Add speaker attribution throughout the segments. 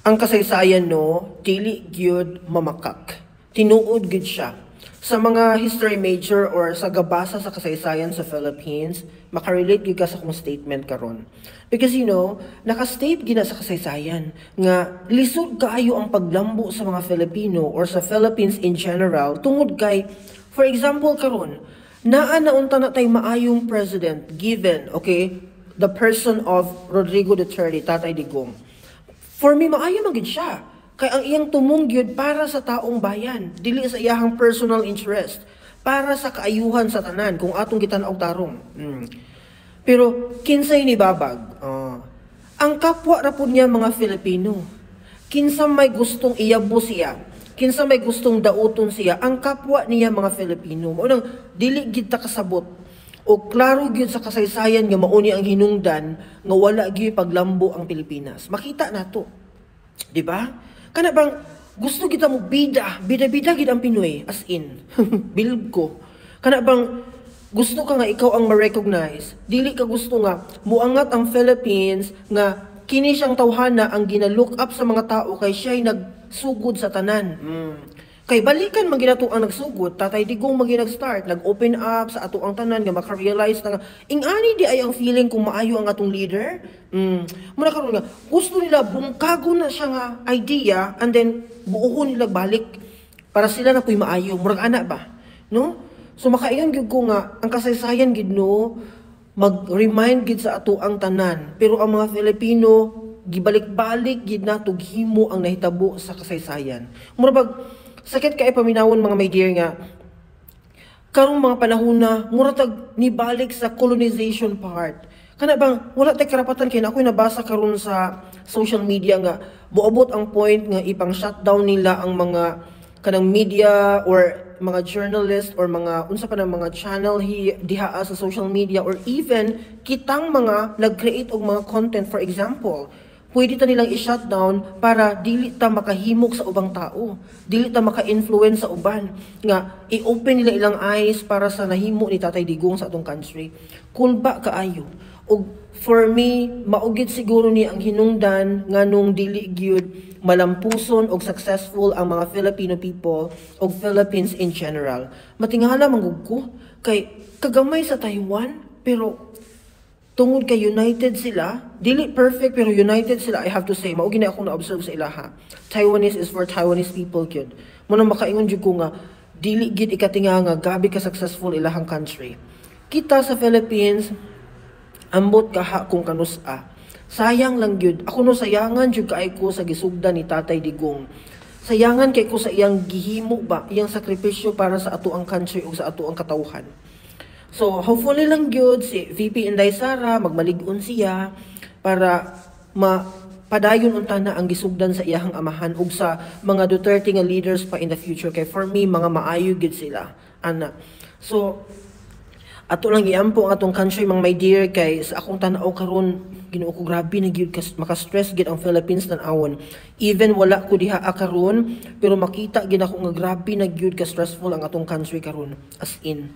Speaker 1: ang kasaysayan no, dili gyud mamakak. Tinuod gyud siya. Sa mga history major or sa gabasa sa kasaysayan sa Philippines, makarelate gyud ka sa akong statement karon. Because naka-state gina sa kasaysayan nga lisod kaayo ang paglambo sa mga Filipino or sa Philippines in general tungod kay, for example karon, naa naunta na tay maayong president given, okay, the person of Rodrigo Duterte, Tatay Digong. For me, maayo man gid siya. Kay ang iyang tumong gyud para sa taong bayan, dili sa iyahang personal interest, para sa kaayuhan sa tanan kung atong gitan-og tarong. Pero kinsay ni babag? Ang kapwa ra pud niya mga Filipino. Kinsa may gustong iyabo siya, kinsa may gustong dauton siya, ang kapwa niya mga Filipino. Mao nang dili gid ta kasabot o klaro gyud sa kasaysayan nga mauni ang hinungdan nga wala gyud paglambo ang Pilipinas. Makita nato. Di ba? Kana bang gusto kita mo bida gid ang Pinoy as in. Bilib ko. Kana bang gusto ka nga ikaw ang ma-recognize, dili ka gusto nga muangat ang Philippines nga kini siyang tawhana ang gina-look up sa mga tao kay siya'y nagsugod sa tanan. Kay balikan man ginato ang nagsugod, Tatay Digong man nag-start, nag-open up sa ato ang tanan nga maka-realize na ingani di ay ang feeling kung maayo ang atong leader. Muna karon nga gusto nila bungkago na siya nga idea and then buuhon nila balik para sila na puy maayo. Murag ana ba? No? So makaingon gyud ko nga ang kasaysayan gid no mag-remind gid sa ato ang tanan. Pero ang mga Filipino gibalik-balik gid nato himo ang nahitabo sa kasaysayan. Murag sakit kay paminawon mga my dear nga karong mga panahon na muratag nibalik sa colonization part. Kana bang wala tay karapatan kay ako'y nabasa karon sa social media nga moabot ang point nga ipang shutdown nila ang mga kanang media or mga journalist or mga unsa pa ng mga channel diha sa social media or even kitang mga nag-create og mga content. For example, pwede ta nilang i-shutdown para dili ta makahimok sa ubang tao, dili ta maka-influence sa uban, nga i-open nila ilang eyes para sa nahimo ni Tatay Digong sa atong country. Kulba kaayo. Og for me, maugid siguro ni ang hinungdan nganong dili gyud malampuson og successful ang mga Filipino people og Philippines in general. Matingala manggug ko kay kagamay sa Taiwan pero tungod kay united sila, dili perfect pero united sila, I have to say, mao gini ako na-observe sa ilaha. Taiwanese is for Taiwanese people gyud. Mo nang makaingon jud ko nga dili gid ikatinga nga gabi ka successful ilahang country. Kita sa Philippines ambot kaha kung kanusa. Sayang lang gyud. Ako no sayangan jud kaay ko sa gisugdan ni Tatay Digong. Sayangan kay ko sa iyang gihimo ba, iyang sakripisyo para sa ato ang country ug sa ato ang katawhan. So, hopefully lang gyud si VP Inday Sara magmalig-on siya para padayon unta na ang gisugdan sa iyahang amahan ug sa mga Duterte nga leaders pa in the future kay for me mga maayo gyud sila ana. So ato lang iampo ang atong country mga my dear kay sa akong tan-aw karon Ginoo ko grabe na gyud maka-stress gid ang Philippines tan-awon. Even wala ko diha karon pero makita gid ako nga grabe na gyud ka stressful ang atong country karon as in.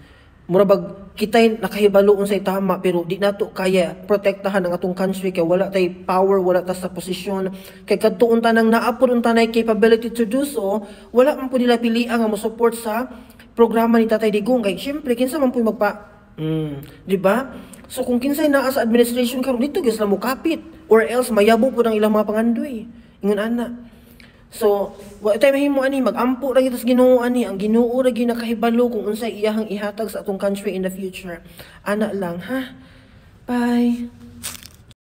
Speaker 1: Murabag kitay nakahibalo unsay tama pero di nato kaya protektahan ang atong country kay wala tay power, wala ta sa posisyon kay kadto unta nang naapod unta nay capability to do so, wala man pud nila pilian nga mo support sa programa ni Tatay Digong kay syempre kinsa man puy di ba? So kung kinsay naa sa administration karon dito gyud sila mo kapit or else mayabo pud ang ilang mga pangandoy. Ingon ana. So, wa tay mahimo ani magampo ra gyud sa Ginoo ani, ang Ginoo ra gyud nakahibalo kung unsay iyahang ihatag sa atong country in the future. Ana lang ha. Bye.